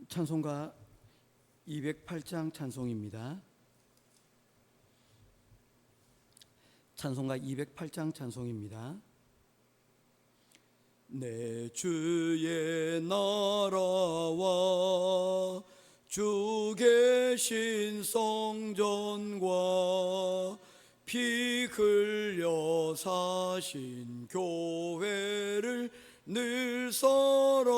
찬송가 208장 찬송입니다. 찬송가 208장 찬송입니다. 내 주의 나라와 주 계신 성전과 피 흘려 사신 교회를 늘 사랑합니다.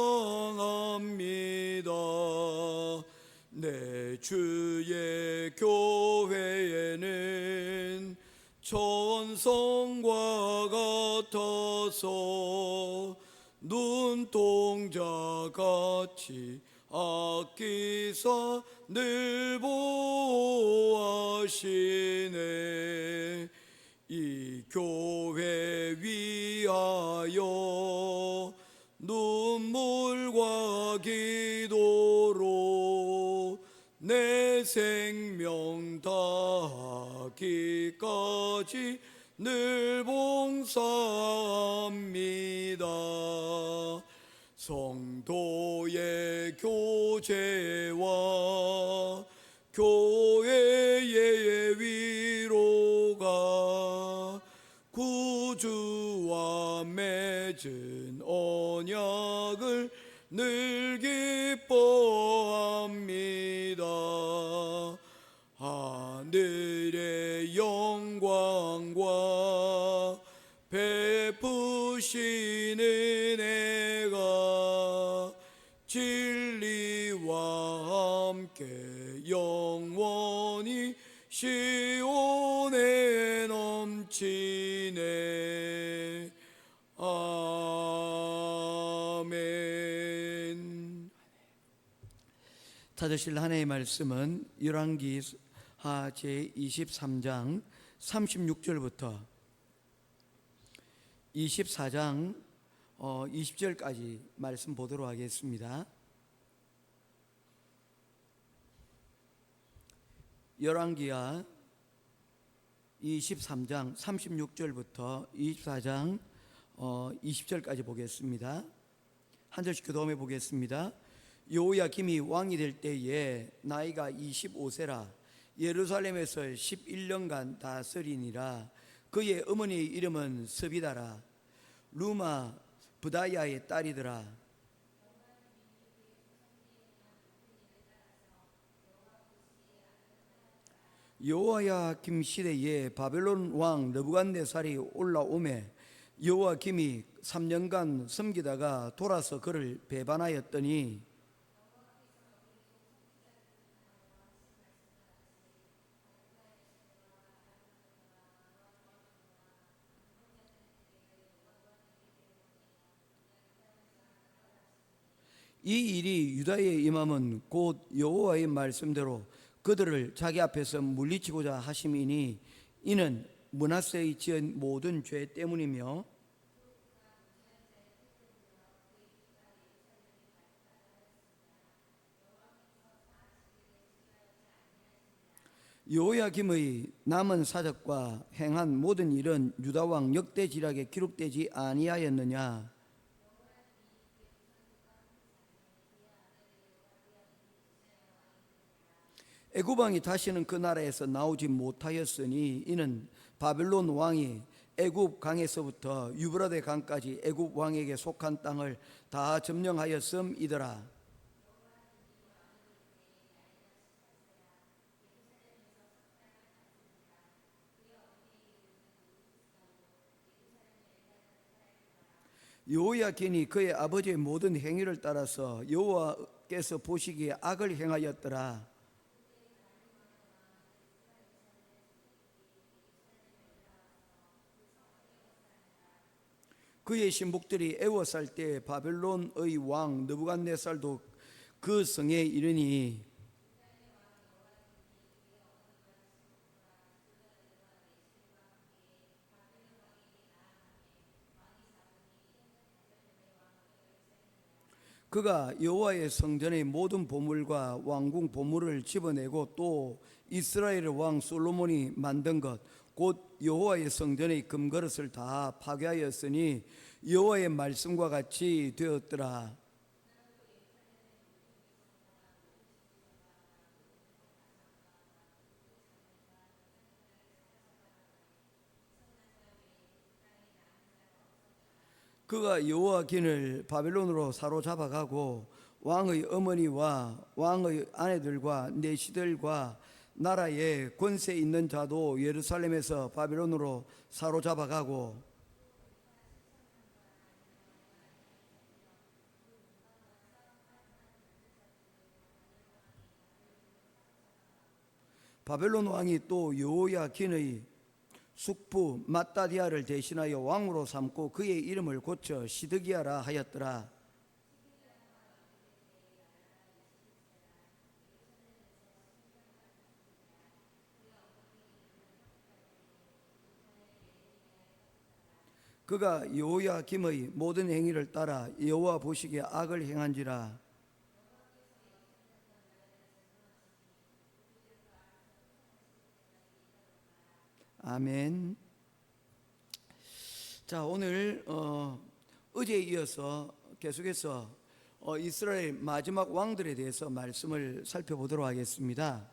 내 주의 교회에는 천성과 같아서 눈동자같이 아끼사 늘 보호하시네. 이 교회 위하여 눈물과 기도로 내 생명 다하기까지 늘 봉사합니다. 성도의 교제와 교회의 위로가 구주와 맺은 언약을 늘 기뻐합니다. 하늘의 영광과 베푸시는 은혜가 진리와 함께 영원히 시온에 넘치네. 아멘. 찾으실 하나님의 말씀은 열왕기하 제23장 36절부터 24장 20절까지 말씀 보도록 하겠습니다. 열왕기하 23장 36절부터 24장 20절까지 보겠습니다. 한 절씩 교독해 보겠습니다. 여호야김이 왕이 될 때에 나이가 25세라 예루살렘에서 11년간 다스리니라. 그의 어머니의 이름은 스비다라 루마 부다야의 딸이더라. 여호야김 시대에 바벨론 왕 느부갓네살이 올라오매 여호야김이 3년간 섬기다가 돌아서 그를 배반하였더니 이 일이 유다에 임함은 곧 여호와의 말씀대로 그들을 자기 앞에서 물리치고자 하심이니 이는 므낫세의 지은 모든 죄 때문이며 여호야김의 남은 사적과 행한 모든 일은 유다 왕 역대지략에 기록되지 아니하였느냐. 애굽 왕이 다시는 그 나라에서 나오지 못하였으니 이는 바벨론 왕이 애굽 강에서부터 유브라데 강까지 애굽 왕에게 속한 땅을 다 점령하였음이더라. 여호야긴이 그의 아버지의 모든 행위를 따라서 여호와께서 보시기에 악을 행하였더라. 그의 신복들이 애워살 때 바벨론의 왕 느부갓네살도 그 성에 이르니 그가 여호와의 성전의 모든 보물과 왕궁 보물을 집어내고 또 이스라엘 왕 솔로몬이 만든 것 곧 여호와의 성전의 금그릇을 다 파괴하였으니 여호와의 말씀과 같이 되었더라. 그가 여호와긴을 바벨론으로 사로잡아가고 왕의 어머니와 왕의 아내들과 내시들과 나라의 권세 있는 자도 예루살렘에서 바벨론으로 사로잡아가고 바벨론 왕이 또 여호야긴의 숙부 맏다디아를 대신하여 왕으로 삼고 그의 이름을 고쳐 시드기야라 하였더라. 그가 여호야김의 모든 행위를 따라 여호와 보시기에 악을 행한지라. 아멘. 자, 오늘 어제에 이어서 계속해서 이스라엘 마지막 왕들에 대해서 말씀을 살펴보도록 하겠습니다.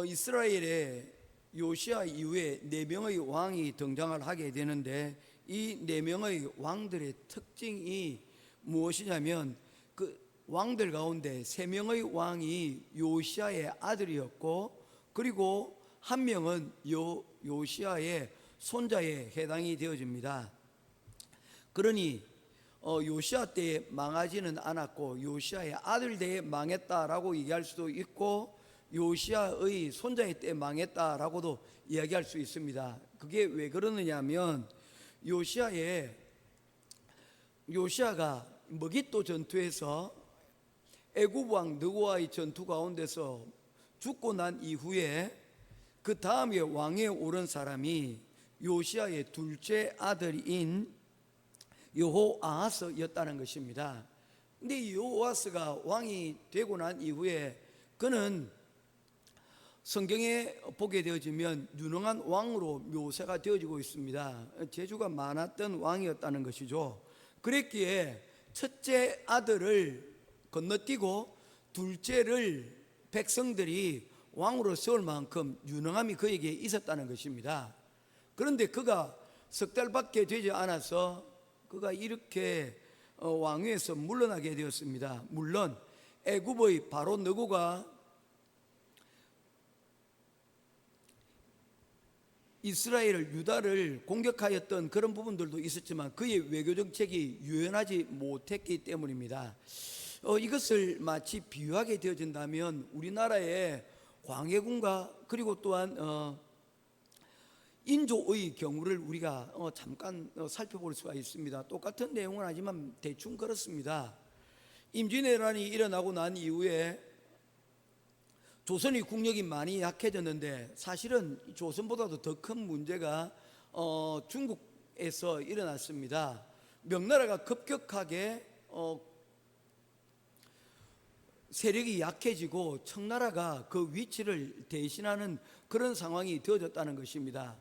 이스라엘의 요시아 이후에 4명의 왕이 등장을 하게 되는데 이 4명의 왕들의 특징이 무엇이냐면 그 왕들 가운데 3명의 왕이 요시아의 아들이었고 그리고 한 명은 요시아의 손자에 해당이 되어집니다. 그러니 요시아 때에 망하지는 않았고 요시아의 아들 때에 망했다라고 얘기할 수도 있고 요시아의 손자의 때에 망했다라고도 이야기할 수 있습니다. 그게 왜 그러느냐 하면 요시아가 머깃도 전투에서 애굽 왕 느고와의 전투 가운데서 죽고 난 이후에 그 다음에 왕에 오른 사람이 요시아의 둘째 아들인 여호아하스였다는 것입니다. 근데 이 여호아하스가 왕이 되고 난 이후에 그는 성경에 보게 되어지면 유능한 왕으로 묘사가 되어지고 있습니다. 재주가 많았던 왕이었다는 것이죠. 그랬기에 첫째 아들을 건너뛰고 둘째를 백성들이 왕으로 세울 만큼 유능함이 그에게 있었다는 것입니다. 그런데 그가 석 달밖에 되지 않아서 그가 이렇게 왕위에서 물러나게 되었습니다. 물론 애굽의 바로 느고가 이스라엘을 유다를 공격하였던 그런 부분들도 있었지만 그의 외교 정책이 유연하지 못했기 때문입니다. 이것을 마치 비유하게 되어진다면 우리나라의 광해군과 그리고 또한 인조의 경우를 우리가 잠깐 살펴볼 수가 있습니다. 똑같은 내용은 하지만 대충 그렇습니다. 임진왜란이 일어나고 난 이후에 조선의 국력이 많이 약해졌는데 사실은 조선보다도 더 큰 문제가 중국에서 일어났습니다. 명나라가 급격하게 세력이 약해지고 청나라가 그 위치를 대신하는 그런 상황이 되어졌다는 것입니다.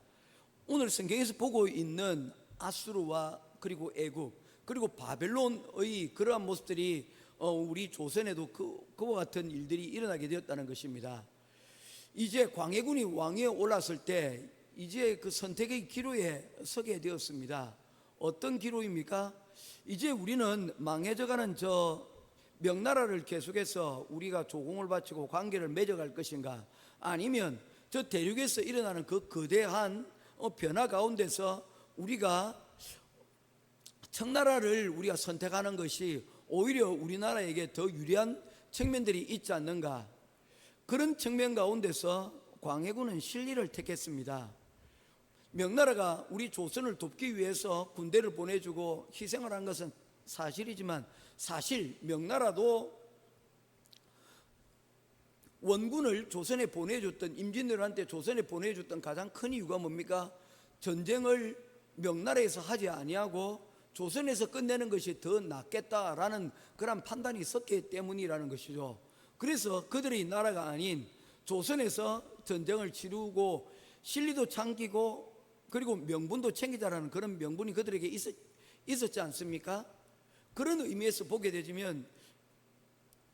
오늘 성경에서 보고 있는 아수르와 그리고 애굽 그리고 바벨론의 그러한 모습들이 우리 조선에도 그와 같은 일들이 일어나게 되었다는 것입니다. 이제 광해군이 왕위에 올랐을 때 이제 그 선택의 기로에 서게 되었습니다. 어떤 기로입니까? 이제 우리는 망해져가는 저 명나라를 계속해서 우리가 조공을 바치고 관계를 맺어갈 것인가, 아니면 저 대륙에서 일어나는 그 거대한 변화 가운데서 우리가 청나라를 우리가 선택하는 것이 오히려 우리나라에게 더 유리한 측면들이 있지 않는가. 그런 측면 가운데서 광해군은 실리를 택했습니다. 명나라가 우리 조선을 돕기 위해서 군대를 보내주고 희생을 한 것은 사실이지만 사실 명나라도 원군을 조선에 보내줬던, 임진왜란때 조선에 보내줬던 가장 큰 이유가 뭡니까? 전쟁을 명나라에서 하지 아니하고 조선에서 끝내는 것이 더 낫겠다라는 그런 판단이 있었기 때문이라는 것이죠. 그래서 그들의 나라가 아닌 조선에서 전쟁을 치르고 실리도 챙기고 그리고 명분도 챙기자라는 그런 명분이 그들에게 있었지 않습니까? 그런 의미에서 보게 되면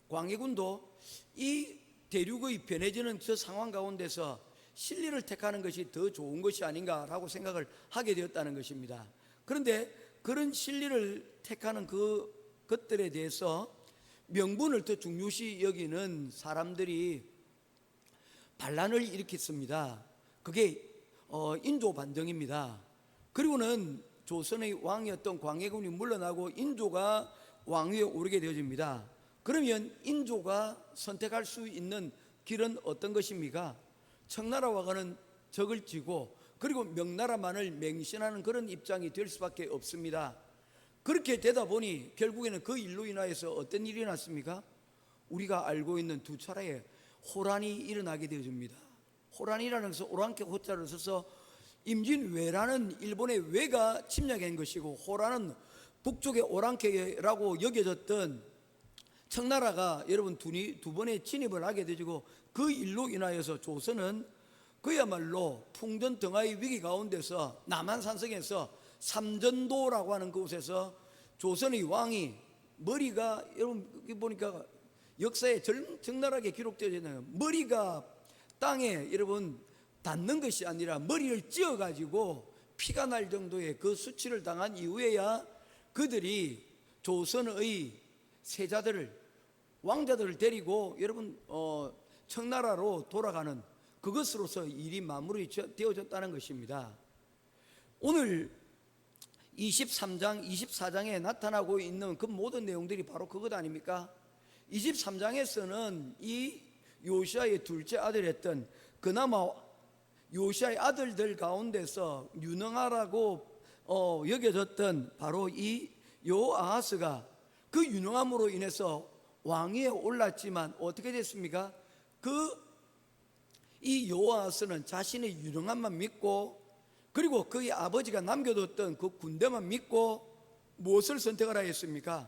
광해군도 이 대륙의 변해지는 저 상황 가운데서 실리를 택하는 것이 더 좋은 것이 아닌가라고 생각을 하게 되었다는 것입니다. 그런데 그런 진리를 택하는 것들에 대해서 명분을 더 중요시 여기는 사람들이 반란을 일으켰습니다. 그게 인조 반정입니다. 그리고는 조선의 왕이었던 광해군이 물러나고 인조가 왕위에 오르게 되어집니다. 그러면 인조가 선택할 수 있는 길은 어떤 것입니까? 청나라와는 적을 지고 그리고 명나라만을 맹신하는 그런 입장이 될 수밖에 없습니다. 그렇게 되다 보니 결국에는 그 일로 인하여서 어떤 일이 났습니까? 우리가 알고 있는 두 차례의 호란이 일어나게 되어집니다. 호란이라는 것은 오랑캐 호자를 써서 임진왜란은 일본의 왜가 침략한 것이고, 호란은 북쪽의 오랑캐라고 여겨졌던 청나라가 여러분 두 번의 진입을 하게 되고, 그 일로 인하여서 조선은 그야말로 풍전 등하의 위기 가운데서 남한산성에서 삼전도라고 하는 그곳에서 조선의 왕이 머리가, 여러분 보니까 역사에 적나라하게 기록되어 있는, 머리가 땅에 여러분 닿는 것이 아니라 머리를 찧어 가지고 피가 날 정도의 그 수치를 당한 이후에야 그들이 조선의 세자들을, 왕자들을 데리고 여러분 청나라로 돌아가는 그것으로서 일이 마무리 되어졌다는 것입니다. 오늘 23장, 24장에 나타나고 있는 그 모든 내용들이 바로 그것 아닙니까? 23장에서는 이 요시아의 둘째 아들이었던, 그나마 요시아의 아들들 가운데서 유능하라고 여겨졌던 바로 이 요아하스가 그 유능함으로 인해서 왕위에 올랐지만 어떻게 됐습니까? 이 요아하스는 자신의 유능함만 믿고, 그리고 그의 아버지가 남겨뒀던 그 군대만 믿고 무엇을 선택을 하였습니까?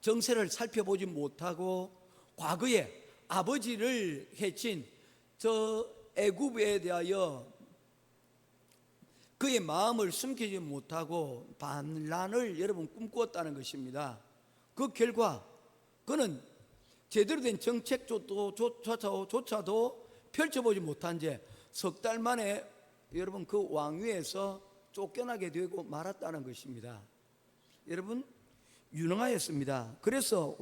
정세를 살펴보지 못하고 과거에 아버지를 해친 저 애굽에 대하여 그의 마음을 숨기지 못하고 반란을 여러분 꿈꾸었다는 것입니다. 그 결과 그는 제대로 된 정책조차도 펼쳐보지 못한 채 석 달 만에 여러분 그 왕위에서 쫓겨나게 되고 말았다는 것입니다. 여러분 유능하였습니다. 그래서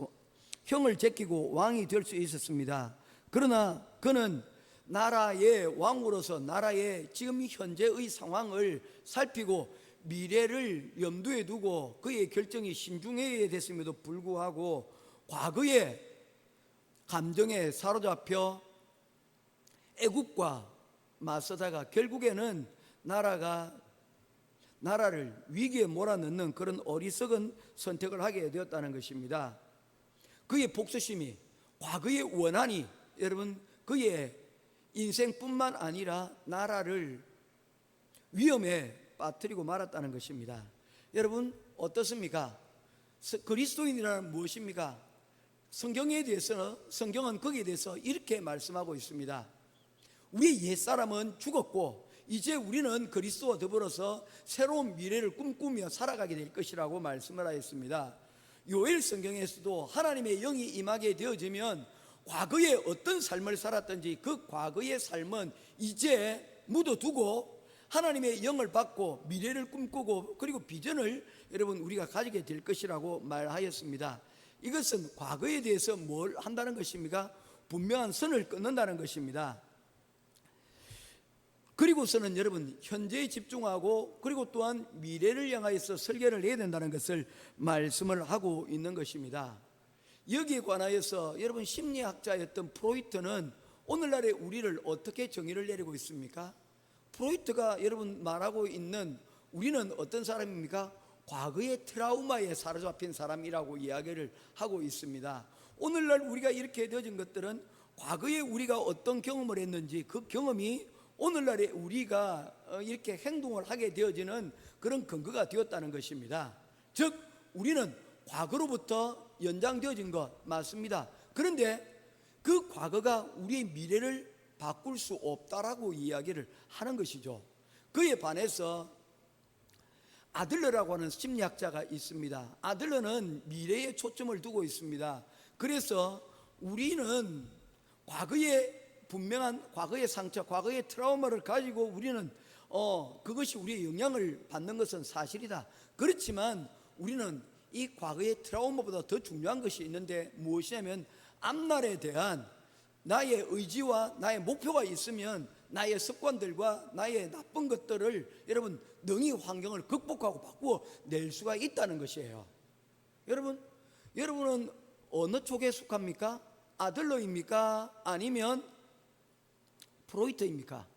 형을 제끼고 왕이 될 수 있었습니다. 그러나 그는 나라의 왕으로서 나라의 지금 현재의 상황을 살피고 미래를 염두에 두고 그의 결정이 신중해야 됐음에도 불구하고 과거의 감정에 사로잡혀 애국과 맞서다가 결국에는 나라를 위기에 몰아넣는 그런 어리석은 선택을 하게 되었다는 것입니다. 그의 복수심이, 과거의 원한이 여러분 그의 인생뿐만 아니라 나라를 위험에 빠뜨리고 말았다는 것입니다. 여러분 어떻습니까? 그리스도인이란 무엇입니까? 성경은 거기에 대해서 이렇게 말씀하고 있습니다. 우리의 옛사람은 죽었고 이제 우리는 그리스도와 더불어서 새로운 미래를 꿈꾸며 살아가게 될 것이라고 말씀을 하였습니다. 요엘 성경에서도 하나님의 영이 임하게 되어지면 과거에 어떤 삶을 살았든지 그 과거의 삶은 이제 묻어두고 하나님의 영을 받고 미래를 꿈꾸고 그리고 비전을 여러분 우리가 가지게 될 것이라고 말하였습니다. 이것은 과거에 대해서 뭘 한다는 것입니까? 분명한 선을 끊는다는 것입니다. 그리고서는 여러분 현재에 집중하고 그리고 또한 미래를 향하여서 설계를 해야 된다는 것을 말씀을 하고 있는 것입니다. 여기에 관하여서 여러분 심리학자였던 프로이트는 오늘날의 우리를 어떻게 정의를 내리고 있습니까? 프로이트가 여러분 말하고 있는 우리는 어떤 사람입니까? 과거의 트라우마에 사로잡힌 사람이라고 이야기를 하고 있습니다. 오늘날 우리가 이렇게 되어진 것들은 과거에 우리가 어떤 경험을 했는지 그 경험이 오늘날에 우리가 이렇게 행동을 하게 되어지는 그런 근거가 되었다는 것입니다. 즉 우리는 과거로부터 연장되어진 것 맞습니다. 그런데 그 과거가 우리의 미래를 바꿀 수 없다라고 이야기를 하는 것이죠. 그에 반해서 아들러라고 하는 심리학자가 있습니다. 아들러는 미래에 초점을 두고 있습니다. 그래서 우리는 과거의 분명한 과거의 상처, 과거의 트라우마를 가지고 우리는 그것이 우리의 영향을 받는 것은 사실이다. 그렇지만 우리는 이 과거의 트라우마보다 더 중요한 것이 있는데 무엇이냐면 앞날에 대한 나의 의지와 나의 목표가 있으면 나의 습관들과 나의 나쁜 것들을 여러분 능히 환경을 극복하고 바꾸어 낼 수가 있다는 것이에요. 여러분은 어느 쪽에 속합니까? 아들러입니까? 아니면 프로이트입니까?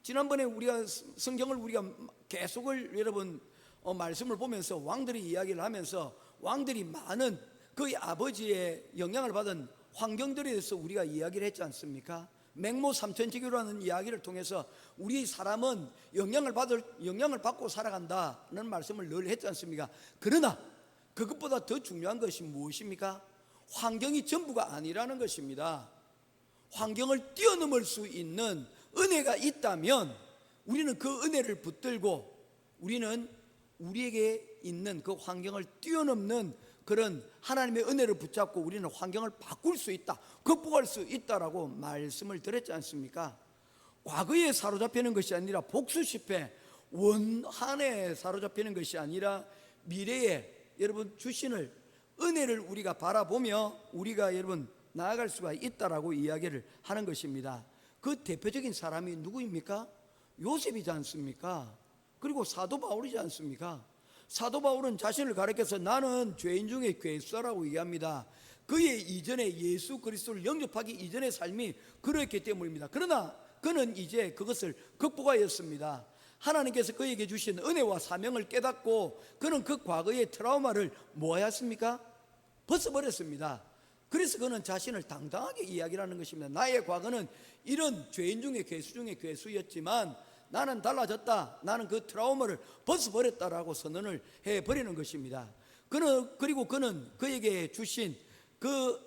지난번에 우리가 성경을 우리가 계속을 여러분 말씀을 보면서 왕들이 이야기를 하면서 왕들이 많은 그의 아버지의 영향을 받은 환경들에 대해서 우리가 이야기를 했지 않습니까? 맹모 삼천지교라는 이야기를 통해서 우리 사람은 영향을 받고 살아간다는 말씀을 늘 했지 않습니까? 그러나 그것보다 더 중요한 것이 무엇입니까? 환경이 전부가 아니라는 것입니다. 환경을 뛰어넘을 수 있는 은혜가 있다면 우리는 그 은혜를 붙들고 우리는 우리에게 있는 그 환경을 뛰어넘는 그런 하나님의 은혜를 붙잡고 우리는 환경을 바꿀 수 있다, 극복할 수 있다라고 말씀을 드렸지 않습니까? 과거에 사로잡히는 것이 아니라 복수십에 원한에 사로잡히는 것이 아니라 미래에 여러분 주신을 은혜를 우리가 바라보며 우리가 여러분 나아갈 수가 있다라고 이야기를 하는 것입니다. 그 대표적인 사람이 누구입니까? 요셉이지 않습니까? 그리고 사도 바울이지 않습니까? 사도 바울은 자신을 가리켜서 나는 죄인 중에 괴수라고 얘기합니다. 그의 이전에 예수 그리스도를 영접하기 이전의 삶이 그랬기 때문입니다. 그러나 그는 이제 그것을 극복하였습니다. 하나님께서 그에게 주신 은혜와 사명을 깨닫고 그는 그 과거의 트라우마를 뭐하였습니까? 벗어버렸습니다. 그래서 그는 자신을 당당하게 이야기하는 것입니다. 나의 과거는 이런 죄인 중에 괴수 중에 괴수였지만 나는 달라졌다. 나는 그 트라우마를 벗어버렸다라고 선언을 해버리는 것입니다. 그리고 그는 그에게 주신 그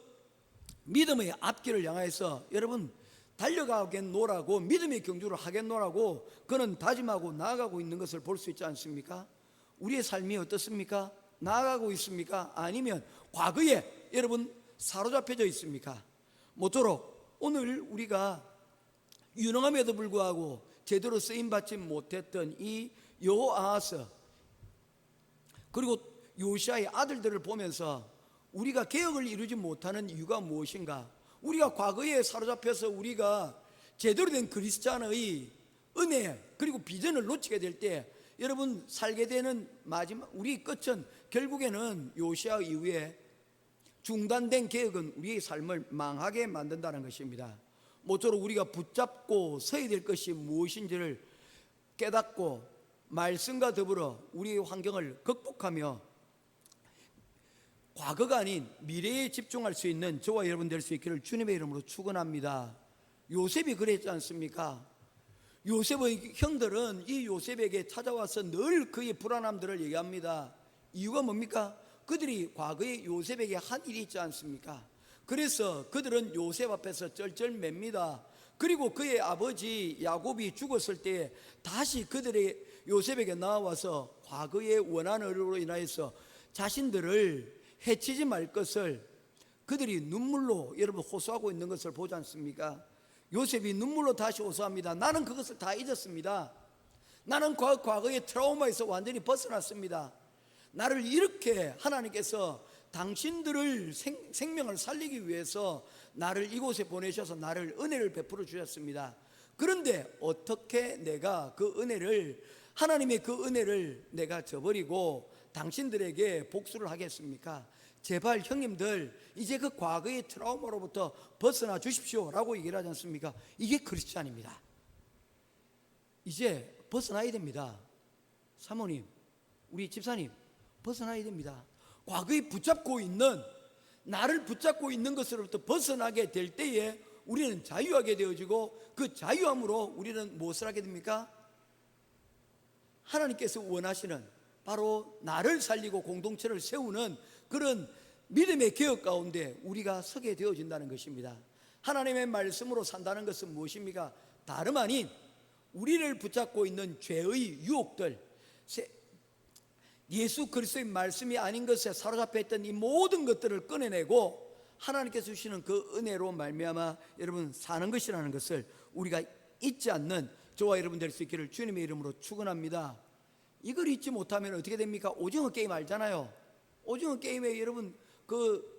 믿음의 앞길을 향해서 여러분 달려가겠노라고 믿음의 경주를 하겠노라고 그는 다짐하고 나아가고 있는 것을 볼 수 있지 않습니까? 우리의 삶이 어떻습니까? 나아가고 있습니까? 아니면 과거에 여러분 사로잡혀져 있습니까? 모쪼록 오늘 우리가 유능함에도 불구하고 제대로 쓰임받지 못했던 이 여호아하스 그리고 요시아의 아들들을 보면서 우리가 개혁을 이루지 못하는 이유가 무엇인가? 우리가 과거에 사로잡혀서 우리가 제대로 된 그리스도인의 은혜 그리고 비전을 놓치게 될 때 여러분 살게 되는 마지막 우리 끝은 결국에는 요시아 이후에 중단된 개혁은 우리의 삶을 망하게 만든다는 것입니다. 모쪼록 우리가 붙잡고 서야 될 것이 무엇인지를 깨닫고 말씀과 더불어 우리의 환경을 극복하며 과거가 아닌 미래에 집중할 수 있는 저와 여러분 될 수 있기를 주님의 이름으로 축원합니다. 요셉이 그랬지 않습니까? 요셉의 형들은 이 요셉에게 찾아와서 늘 그의 불안함들을 얘기합니다. 이유가 뭡니까? 그들이 과거에 요셉에게 한 일이 있지 않습니까? 그래서 그들은 요셉 앞에서 쩔쩔맵니다. 그리고 그의 아버지 야곱이 죽었을 때 다시 그들의 요셉에게 나와서 과거의 원한으로 인하여서 자신들을 해치지 말 것을 그들이 눈물로 여러분 호소하고 있는 것을 보지 않습니까? 요셉이 눈물로 다시 호소합니다. 나는 그것을 다 잊었습니다. 나는 과거의 트라우마에서 완전히 벗어났습니다. 나를 이렇게 하나님께서 당신들을 생명을 살리기 위해서 나를 이곳에 보내셔서 나를 은혜를 베풀어 주셨습니다. 그런데 어떻게 내가 그 은혜를 하나님의 그 은혜를 내가 저버리고 당신들에게 복수를 하겠습니까? 제발 형님들 이제 그 과거의 트라우마로부터 벗어나 주십시오 라고 얘기를 하지 않습니까? 이게 크리스찬입니다. 이제 벗어나야 됩니다. 사모님, 우리 집사님 벗어나야 됩니다. 과거에 붙잡고 있는 나를 붙잡고 있는 것으로부터 벗어나게 될 때에 우리는 자유하게 되어지고 그 자유함으로 우리는 무엇을 하게 됩니까? 하나님께서 원하시는 바로 나를 살리고 공동체를 세우는 그런 믿음의 개혁 가운데 우리가 서게 되어진다는 것입니다. 하나님의 말씀으로 산다는 것은 무엇입니까? 다름 아닌 우리를 붙잡고 있는 죄의 유혹들, 예수 그리스도의 말씀이 아닌 것에 사로잡혀 있던 이 모든 것들을 꺼내내고 하나님께서 주시는 그 은혜로 말미암아 여러분 사는 것이라는 것을 우리가 잊지 않는 저와 여러분 될 수 있기를 주님의 이름으로 축원합니다. 이걸 잊지 못하면 어떻게 됩니까? 오징어 게임 알잖아요. 오징어 게임에 여러분 그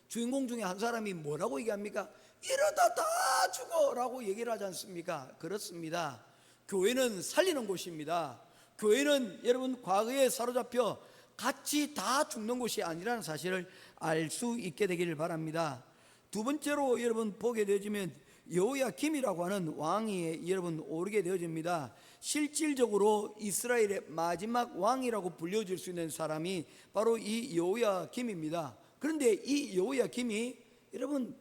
주인공 중에 한 사람이 뭐라고 얘기합니까? 이러다 다 죽어라고 얘기를 하지 않습니까? 그렇습니다. 교회는 살리는 곳입니다. 교회는 여러분 과거에 사로잡혀 같이 다 죽는 곳이 아니라는 사실을 알 수 있게 되기를 바랍니다. 두 번째로 여러분 보게 되어지면 여호야김이라고 하는 왕이 여러분 오르게 되어집니다. 실질적으로 이스라엘의 마지막 왕이라고 불려질 수 있는 사람이 바로 이 여호야김입니다. 그런데 이 여호야김이 여러분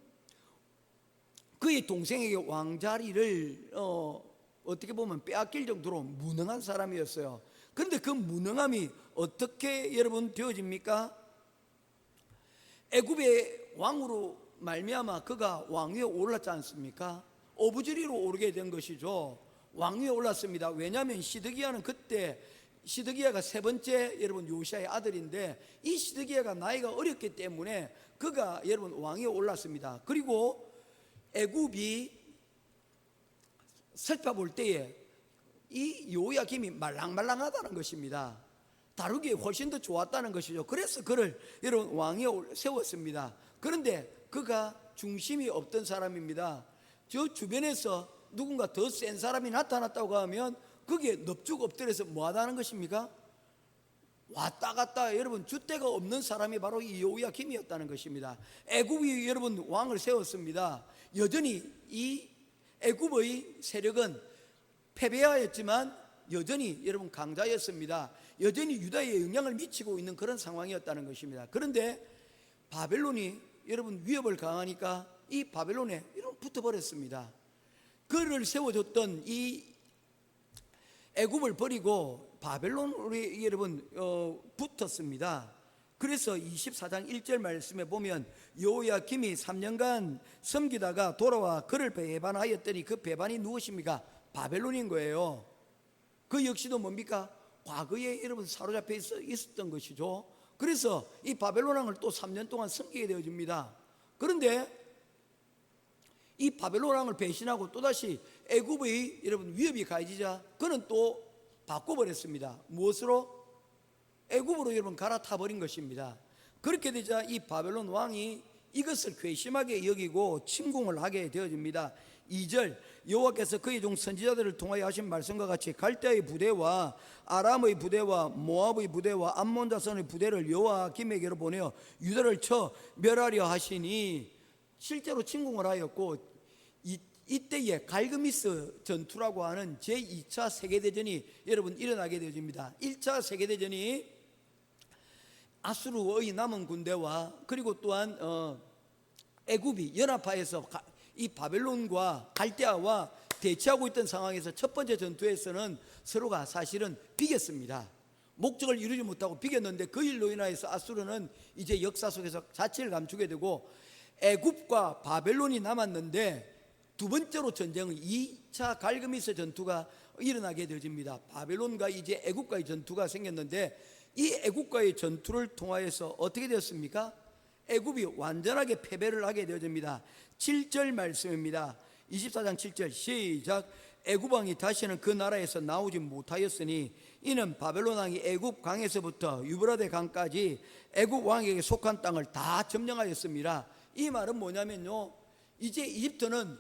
그의 동생에게 왕자리를 어떻게 보면 빼앗길 정도로 무능한 사람이었어요. 그런데 그 무능함이 어떻게 여러분 되어집니까? 애굽의 왕으로 말미암아 그가 왕위에 올랐지 않습니까? 어부지리로 오르게 된 것이죠. 왕위에 올랐습니다. 왜냐하면 시드기야는 그때 시드기야가 세 번째 여러분 요시아의 아들인데 이 시드기야가 나이가 어렸기 때문에 그가 여러분 왕위에 올랐습니다. 그리고 애굽이 살펴볼 때에 이 여호야김이 말랑말랑하다는 것입니다. 다루기에 훨씬 더 좋았다는 것이죠. 그래서 그를 여러분 왕위에 세웠습니다. 그런데 그가 중심이 없던 사람입니다. 저 주변에서 누군가 더 센 사람이 나타났다고 하면 거기에 넙죽 엎드려서 뭐 하다는 것입니까? 왔다 갔다 여러분 줏대가 없는 사람이 바로 이 여호야김이었다는 것입니다. 애굽이 여러분 왕을 세웠습니다. 여전히 이 애굽의 세력은 패배하였지만 여전히 여러분 강자였습니다. 여전히 유다에 영향을 미치고 있는 그런 상황이었다는 것입니다. 그런데 바벨론이 여러분 위협을 강하니까 이 바벨론에 여러분 붙어버렸습니다. 그를 세워줬던 이 애굽을 버리고 바벨론에 여러분 붙었습니다. 그래서 24장 1절 말씀에 보면 여호야김이 3년간 섬기다가 돌아와 그를 배반하였더니 그 배반이 누구십니까? 바벨론인 거예요. 그 역시도 뭡니까? 과거에 여러분 사로잡혀 있었던 것이죠. 그래서 이 바벨론 왕을 또 3년 동안 섬기게 되어집니다. 그런데 이 바벨론 왕을 배신하고 또다시 애굽의 여러분 위협이 가해지자 그는 또 바꿔버렸습니다. 무엇으로? 애굽으로 여러분 갈아타 버린 것입니다. 그렇게 되자 이 바벨론 왕이 이것을 괘씸하게 여기고 침공을 하게 되어집니다. 2절 여호와께서 그의 종 선지자들을 통하여 하신 말씀과 같이 갈대아의 부대와 아람의 부대와 모압의 부대와 암몬 자손의 부대를 여호야김에게로 보내어 유다를 쳐 멸하려 하시니 실제로 침공을 하였고 이때에 갈그미스 전투라고 하는 제2차 세계대전이 여러분 일어나게 되어집니다. 1차 세계대전이 아수르의 남은 군대와 그리고 또한 애굽이 연합하여서 이 바벨론과 갈대아와 대치하고 있던 상황에서 첫 번째 전투에서는 서로가 사실은 비겼습니다. 목적을 이루지 못하고 비겼는데 그 일로 인하여서 아수르는 이제 역사 속에서 자취를 감추게 되고 애굽과 바벨론이 남았는데 두 번째로 전쟁은 2차 갈그미스 전투가 일어나게 되어집니다. 바벨론과 이제 애굽과의 전투가 생겼는데 이 애굽과의 전투를 통하여서 어떻게 되었습니까? 애굽이 완전하게 패배를 하게 되어집니다. 7절 말씀입니다. 24장 7절 시작. 애굽 왕이 다시는 그 나라에서 나오지 못하였으니 이는 바벨론 왕이 애굽 강에서부터 유브라데 강까지 애굽 왕에게 속한 땅을 다 점령하였습니다. 이 말은 뭐냐면요, 이제 이집트는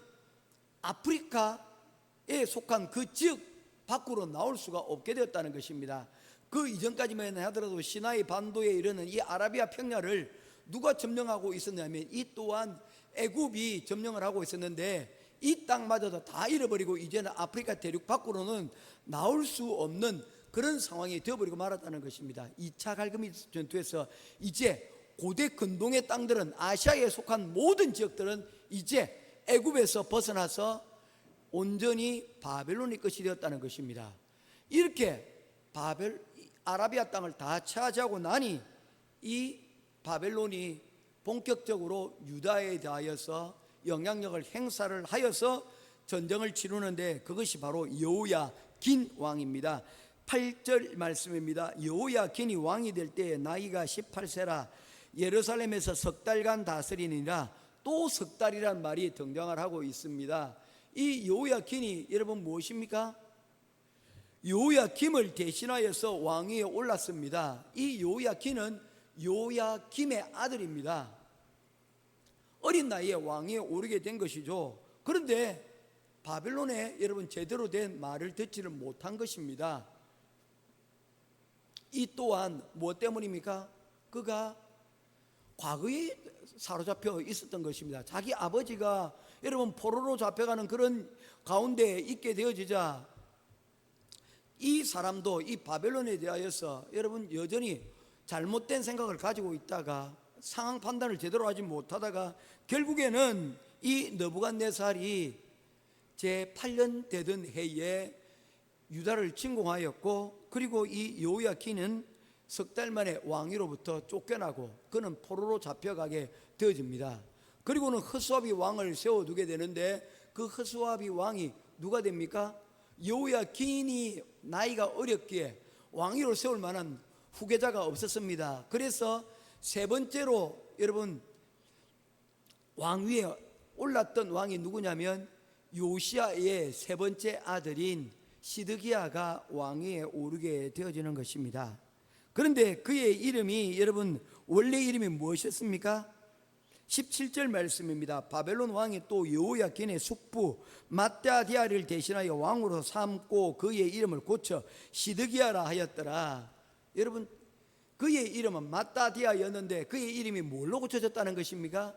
아프리카에 속한 그 지역 밖으로 나올 수가 없게 되었다는 것입니다. 그 이전까지만 하더라도 시나이 반도에 이르는 이 아라비아 평야를 누가 점령하고 있었냐면 이 또한 애굽이 점령을 하고 있었는데 이 땅마저도 다 잃어버리고 이제는 아프리카 대륙 밖으로는 나올 수 없는 그런 상황이 되어버리고 말았다는 것입니다. 2차 갈그미스 전투에서 이제 고대 근동의 땅들은 아시아에 속한 모든 지역들은 이제 애굽에서 벗어나서 온전히 바벨론의 것이 되었다는 것입니다. 이렇게 아라비아 땅을 다 차지하고 나니 이 바벨론이 본격적으로 유다에 대하여서 영향력을 행사를 하여서 전쟁을 치르는데 그것이 바로 여호야긴 왕입니다. 8절 말씀입니다. 여호야긴이 왕이 될 때에 나이가 18세라 예루살렘에서 석 달간 다스리니라. 또 석 달이란 말이 등장을 하고 있습니다. 이 여호야긴이 여러분 무엇입니까? 여호야김을 대신하여서 왕위에 올랐습니다. 이 여호야긴은 요야김의 아들입니다. 어린 나이에 왕위에 오르게 된 것이죠. 그런데 바벨론에 여러분 제대로 된 말을 듣지를 못한 것입니다. 이 또한 무엇 때문입니까? 그가 과거에 사로잡혀 있었던 것입니다. 자기 아버지가 여러분 포로로 잡혀가는 그런 가운데 있게 되어지자 이 사람도 이 바벨론에 대하여서 여러분 여전히 잘못된 생각을 가지고 있다가 상황 판단을 제대로 하지 못하다가 결국에는 이 느부갓네살이 제8년 되던 해에 유다를 침공하였고, 그리고 이 여호야긴은 석 달 만에 왕위로부터 쫓겨나고 그는 포로로 잡혀가게 되어집니다. 그리고는 허수아비 왕을 세워두게 되는데 그 허수아비 왕이 누가 됩니까? 여호야긴이 나이가 어렸기에 왕위로 세울 만한 후계자가 없었습니다. 그래서 세 번째로 여러분 왕위에 올랐던 왕이 누구냐면 요시야의 세 번째 아들인 시드기야가 왕위에 오르게 되어지는 것입니다. 그런데 그의 이름이 여러분 원래 이름이 무엇이었습니까? 17절 말씀입니다. 바벨론 왕이 또 여호야긴의 숙부 맏다디아를 대신하여 왕으로 삼고 그의 이름을 고쳐 시드기야라 하였더라. 여러분 그의 이름은 맏다디아였는데 그의 이름이 뭘로 고쳐졌다는 것입니까?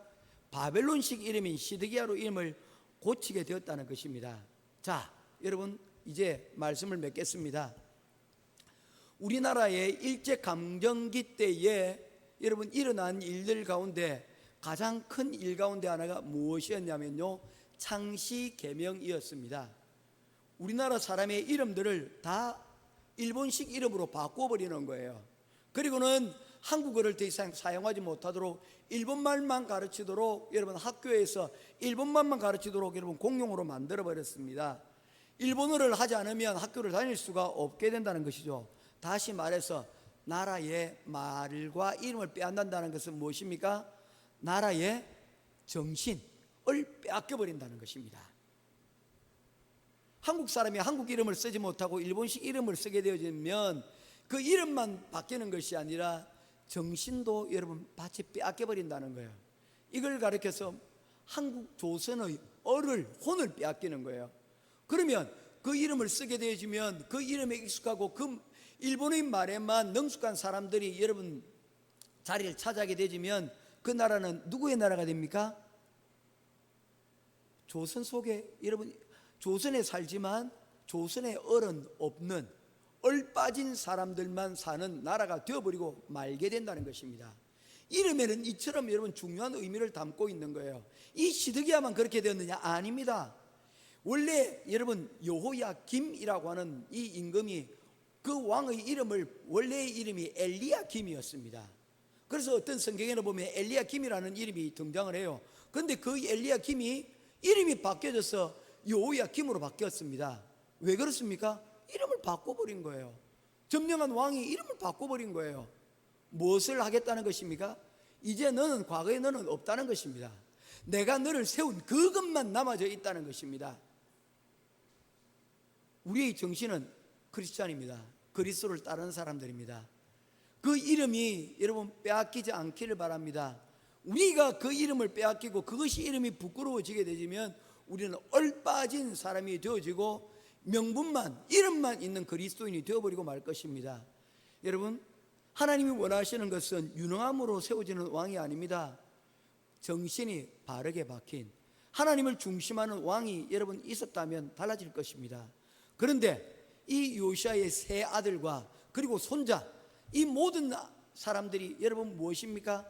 바벨론식 이름인 시드기야로 이름을 고치게 되었다는 것입니다. 자, 여러분 이제 말씀을 맺겠습니다. 우리나라의 일제강점기 때에 여러분 일어난 일들 가운데 가장 큰 일 가운데 하나가 무엇이었냐면요, 창씨개명이었습니다. 우리나라 사람의 이름들을 다 일본식 이름으로 바꿔버리는 거예요. 그리고는 한국어를 더 이상 사용하지 못하도록 일본말만 가르치도록 여러분 학교에서 일본말만 가르치도록 여러분 공용어로 만들어 버렸습니다. 일본어를 하지 않으면 학교를 다닐 수가 없게 된다는 것이죠. 다시 말해서 나라의 말과 이름을 빼앗는다는 것은 무엇입니까? 나라의 정신을 빼앗겨 버린다는 것입니다. 한국 사람이 한국 이름을 쓰지 못하고 일본식 이름을 쓰게 되어지면 그 이름만 바뀌는 것이 아니라 정신도 여러분 같이 빼앗겨 버린다는 거예요. 이걸 가르쳐서 한국 조선의 혼을 빼앗기는 거예요. 그러면 그 이름을 쓰게 되어지면 그 이름에 익숙하고 그 일본의 말에만 능숙한 사람들이 여러분 자리를 차지하게 되지면 그 나라는 누구의 나라가 됩니까? 조선 속에 여러분 조선에 살지만 조선의 얼은 없는 얼빠진 사람들만 사는 나라가 되어버리고 말게 된다는 것입니다. 이름에는 이처럼 여러분 중요한 의미를 담고 있는 거예요. 이 시드기야만 그렇게 되었느냐? 아닙니다. 원래 여러분 여호야김이라고 하는 이 임금이 그 왕의 이름을 원래의 이름이 엘리야김이었습니다. 그래서 어떤 성경에는 보면 엘리야김이라는 이름이 등장을 해요. 그런데 그 엘리야김이 이름이 바뀌어져서 여호야김으로 바뀌었습니다. 왜 그렇습니까? 이름을 바꿔버린 거예요. 점령한 왕이 이름을 바꿔버린 거예요. 무엇을 하겠다는 것입니까? 이제 너는 과거에 너는 없다는 것입니다. 내가 너를 세운 그것만 남아져 있다는 것입니다. 우리의 정신은 크리스찬입니다. 그리스도를 따르는 사람들입니다. 그 이름이 여러분 빼앗기지 않기를 바랍니다. 우리가 그 이름을 빼앗기고 그것이 이름이 부끄러워지게 되면 우리는 얼빠진 사람이 되어지고 명분만 이름만 있는 그리스도인이 되어버리고 말 것입니다. 여러분 하나님이 원하시는 것은 유능함으로 세워지는 왕이 아닙니다. 정신이 바르게 박힌 하나님을 중심하는 왕이 여러분 있었다면 달라질 것입니다. 그런데 이 요시야의 세 아들과 그리고 손자 이 모든 사람들이 여러분 무엇입니까?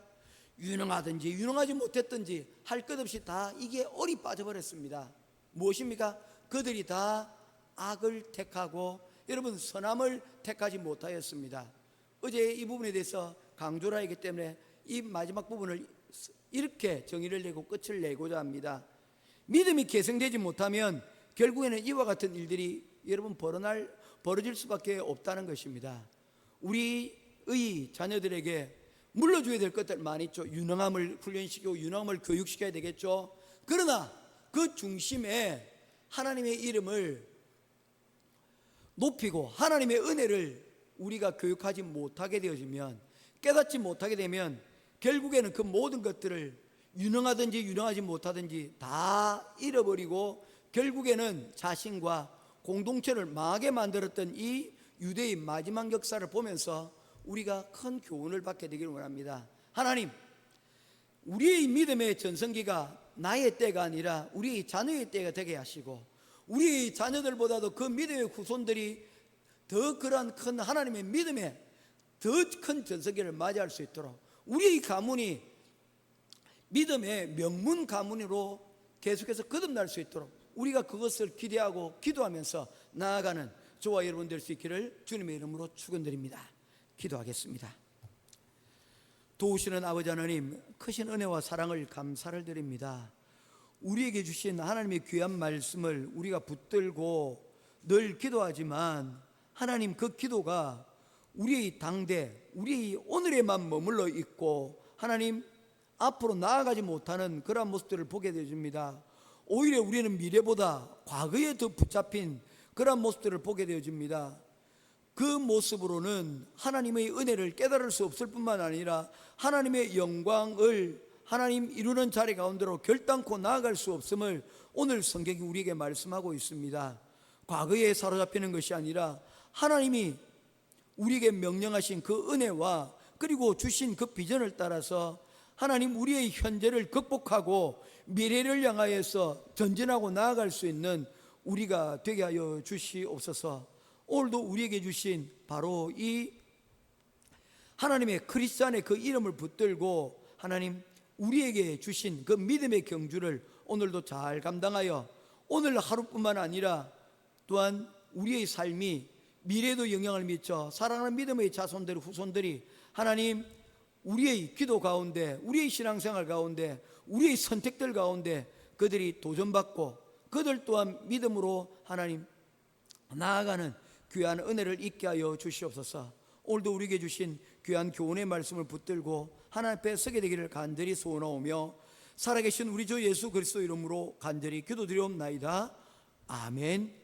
유능하든지 유능하지 못했든지 할 것 없이 다 이게 얼이 빠져버렸습니다. 무엇입니까? 그들이 다 악을 택하고 여러분 선함을 택하지 못하였습니다. 어제 이 부분에 대해서 강조를 하기 때문에 이 마지막 부분을 이렇게 정의를 내고 끝을 내고자 합니다. 믿음이 계승되지 못하면 결국에는 이와 같은 일들이 여러분 벌어질 수밖에 없다는 것입니다. 우리의 자녀들에게 물려줘야 될 것들 많이 있죠. 유능함을 훈련시키고 유능함을 교육시켜야 되겠죠. 그러나 그 중심에 하나님의 이름을 높이고 하나님의 은혜를 우리가 교육하지 못하게 되어지면, 깨닫지 못하게 되면 결국에는 그 모든 것들을 유능하든지 유능하지 못하든지 다 잃어버리고 결국에는 자신과 공동체를 망하게 만들었던 이 유대의 마지막 역사를 보면서 우리가 큰 교훈을 받게 되기를 원합니다. 하나님, 우리의 믿음의 전성기가 나의 때가 아니라 우리 자녀의 때가 되게 하시고, 우리 자녀들보다도 그 믿음의 후손들이 더 그러한 큰 하나님의 믿음의 더 큰 전성기를 맞이할 수 있도록, 우리의 가문이 믿음의 명문 가문으로 계속해서 거듭날 수 있도록 우리가 그것을 기대하고 기도하면서 나아가는 저와 여러분 될 수 있기를 주님의 이름으로 축원드립니다. 기도하겠습니다. 도우시는 아버지 하나님, 크신 은혜와 사랑을 감사를 드립니다. 우리에게 주신 하나님의 귀한 말씀을 우리가 붙들고 늘 기도하지만, 하나님, 그 기도가 우리의 당대, 우리의 오늘에만 머물러 있고 하나님 앞으로 나아가지 못하는 그런 모습들을 보게 되어집니다. 오히려 우리는 미래보다 과거에 더 붙잡힌 그런 모습들을 보게 되어집니다. 그 모습으로는 하나님의 은혜를 깨달을 수 없을 뿐만 아니라 하나님의 영광을 하나님 이루는 자리 가운데로 결단코 나아갈 수 없음을 오늘 성경이 우리에게 말씀하고 있습니다. 과거에 사로잡히는 것이 아니라 하나님이 우리에게 명령하신 그 은혜와 그리고 주신 그 비전을 따라서 하나님 우리의 현재를 극복하고 미래를 향하여서 전진하고 나아갈 수 있는 우리가 되게 하여 주시옵소서. 오늘도 우리에게 주신 바로 이 하나님의 크리스찬의 그 이름을 붙들고 하나님 우리에게 주신 그 믿음의 경주를 오늘도 잘 감당하여 오늘 하루뿐만 아니라 또한 우리의 삶이 미래에도 영향을 미쳐 사랑하는 믿음의 자손들 후손들이 하나님 우리의 기도 가운데, 우리의 신앙생활 가운데, 우리의 선택들 가운데 그들이 도전받고 그들 또한 믿음으로 하나님 나아가는 귀한 은혜를 있게 하여 주시옵소서. 오늘도 우리에게 주신 귀한 교훈의 말씀을 붙들고 하나님 앞에 서게 되기를 간절히 소원하오며 살아계신 우리 주 예수 그리스도 이름으로 간절히 기도드리옵나이다. 아멘.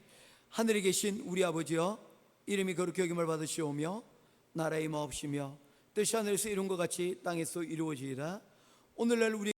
하늘에 계신 우리 아버지여, 이름이 거룩히 여김을 받으시오며 나라의 임하옵시며 뜻이 하늘에서 이룬 것 같이 땅에서 이루어지이다. 오늘날 우리